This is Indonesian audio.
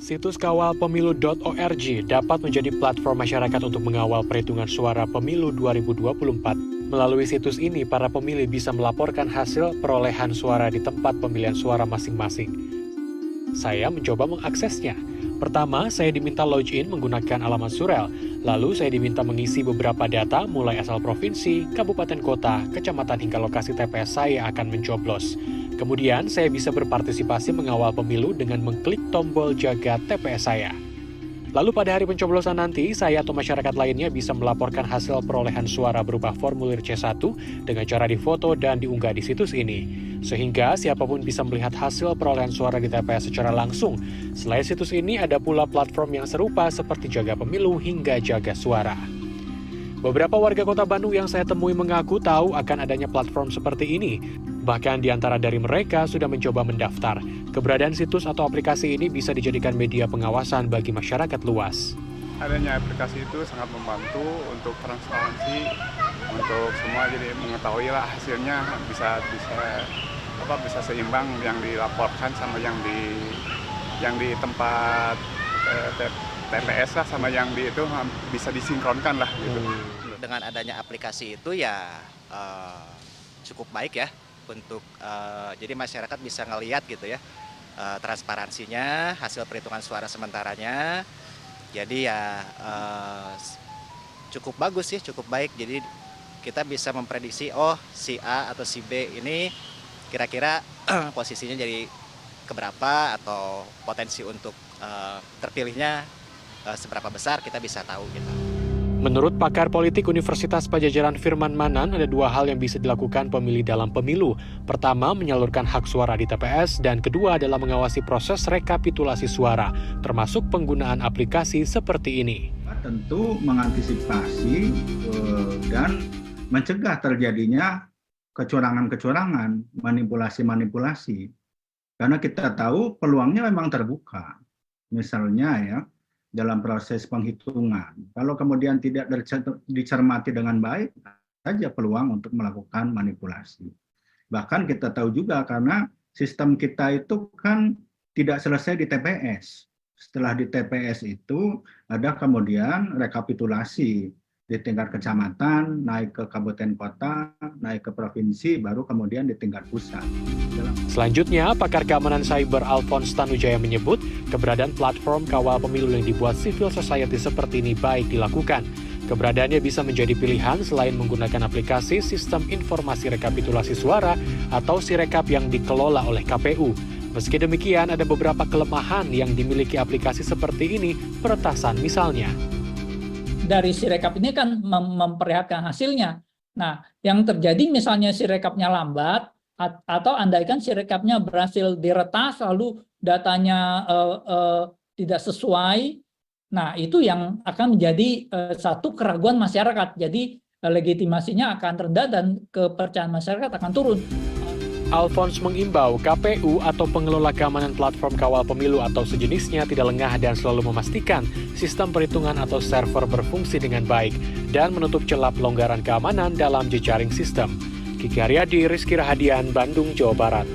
Situs kawalpemilu.org dapat menjadi platform masyarakat untuk mengawal perhitungan suara pemilu 2024. Melalui situs ini, para pemilih bisa melaporkan hasil perolehan suara di tempat pemilihan suara masing-masing. Saya mencoba mengaksesnya. Pertama, saya diminta login menggunakan alamat surel. Lalu saya diminta mengisi beberapa data mulai asal provinsi, kabupaten kota, kecamatan hingga lokasi TPS saya akan mencoblos. Kemudian, saya bisa berpartisipasi mengawal pemilu dengan mengklik tombol jaga TPS saya. Lalu pada hari pencoblosan nanti, saya atau masyarakat lainnya bisa melaporkan hasil perolehan suara berupa formulir C1 dengan cara difoto dan diunggah di situs ini. Sehingga siapapun bisa melihat hasil perolehan suara di TPS secara langsung. Selain situs ini, ada pula platform yang serupa seperti Jaga Pemilu hingga Jaga Suara. Beberapa warga kota Bandung yang saya temui mengaku tahu akan adanya platform seperti ini. Bahkan di antara dari mereka sudah mencoba mendaftar. Keberadaan situs atau aplikasi ini bisa dijadikan media pengawasan bagi masyarakat luas. Adanya aplikasi itu sangat membantu untuk transparansi, untuk semua jadi mengetahui lah hasilnya bisa seimbang yang dilaporkan sama yang di tempat TPS lah sama yang di itu bisa disinkronkan lah gitu. Dengan adanya aplikasi itu ya cukup baik ya untuk jadi masyarakat bisa ngelihat gitu ya transparansinya, hasil perhitungan suara sementaranya. Jadi ya cukup bagus sih, cukup baik. Jadi kita bisa memprediksi si A atau si B ini kira-kira posisinya jadi keberapa atau potensi untuk terpilihnya seberapa besar kita bisa tahu gitu. Menurut pakar politik Universitas Padjadjaran Firman Manan, ada dua hal yang bisa dilakukan pemilih dalam pemilu. Pertama, menyalurkan hak suara di TPS, dan kedua adalah mengawasi proses rekapitulasi suara, termasuk penggunaan aplikasi seperti ini. Tentu mengantisipasi dan mencegah terjadinya kecurangan-kecurangan, manipulasi-manipulasi. Karena kita tahu peluangnya memang terbuka. Misalnya ya, dalam proses penghitungan. Kalau kemudian tidak dicermati dengan baik, saja peluang untuk melakukan manipulasi. Bahkan kita tahu juga karena sistem kita itu kan tidak selesai di TPS. Setelah di TPS itu ada kemudian rekapitulasi di tingkat kecamatan, naik ke kabupaten kota, naik ke provinsi, baru kemudian di tingkat pusat. Selanjutnya, pakar keamanan cyber Alphonse Tanujaya menyebut keberadaan platform kawal pemilu yang dibuat civil society seperti ini baik dilakukan. Keberadaannya bisa menjadi pilihan selain menggunakan aplikasi sistem informasi rekapitulasi suara atau Sirekap yang dikelola oleh KPU. Meski demikian, ada beberapa kelemahan yang dimiliki aplikasi seperti ini, peretasan misalnya. Dari Sirekap ini kan memperlihatkan hasilnya. Nah, yang terjadi misalnya Sirekapnya lambat, atau andaikan Sirekapnya berhasil diretas, lalu datanya tidak sesuai, nah itu yang akan menjadi satu keraguan masyarakat. Jadi legitimasinya akan rendah dan kepercayaan masyarakat akan turun. Alphonse mengimbau KPU atau pengelola keamanan platform kawal pemilu atau sejenisnya tidak lengah dan selalu memastikan sistem perhitungan atau server berfungsi dengan baik dan menutup celah pelonggaran keamanan dalam jejaring sistem. Kiki Haryadi, Rizky Rahadian, Bandung, Jawa Barat.